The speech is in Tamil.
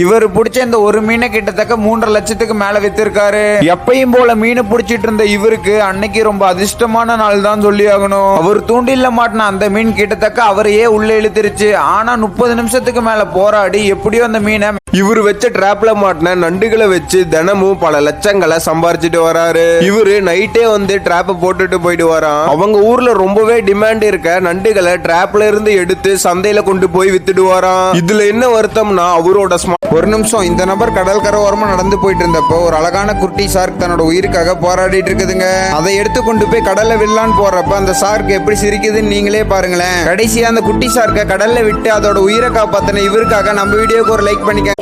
இவர் பிடிச்ச இந்த ஒரு மீனை கிட்டத்தட்ட 3.5 லட்சத்துக்கு மேல வித்திருக்காரு. எப்பயும் போல மீன் பிடிச்சிட்டு இருந்த இவருக்கு அன்னைக்கு ரொம்ப அதிர்ஷ்டமான நாள் தான் சொல்லி ஆகணும். அவர் தூண்டில மாட்டின அந்த மீன் கிட்டத்தட்ட அவரையே உள்ள இழுத்துருச்சு. ஆனா 30 நிமிஷத்துக்கு மேல போராடி எப்படியோ அந்த மீனை இவர் வச்ச டிராப்ல மாட்டின நண்டுகளை வச்சு தினமும் பல லட்சங்களை சம்பாரிச்சிட்டு வராரு. இவரு நைட்டே வந்து டிராப்ப போட்டுட்டு போயிட்டு வரான். அவங்க ஊர்ல ரொம்பவே டிமாண்ட் இருக்க நண்டுகளை டிராப்ல இருந்து எடுத்து சந்தையில கொண்டு போய் வித்துட்டு வரான். இதுல என்ன வருத்தம்னா அவரோட ஒரு நிமிஷம், இந்த நபர் கடல் கரை ஓரமா நடந்து போயிட்டு இருந்தப்போ ஒரு அழகான குட்டி ஷார்க் தன்னோட உயிருக்காக போராடிட்டு இருக்குதுங்க. அதை எடுத்து கொண்டு போய் கடல்ல விடலான்னு போறப்ப அந்த ஷார்க் எப்படி சிரிக்குதுன்னு நீங்களே பாருங்களேன். கடைசியா அந்த குட்டி ஷார்க்கை கடல்ல விட்டு அதோட உயிரை காப்பாத்தின இவருக்காக நம்ம வீடியோக்கு ஒரு லைக் பண்ணிக்க.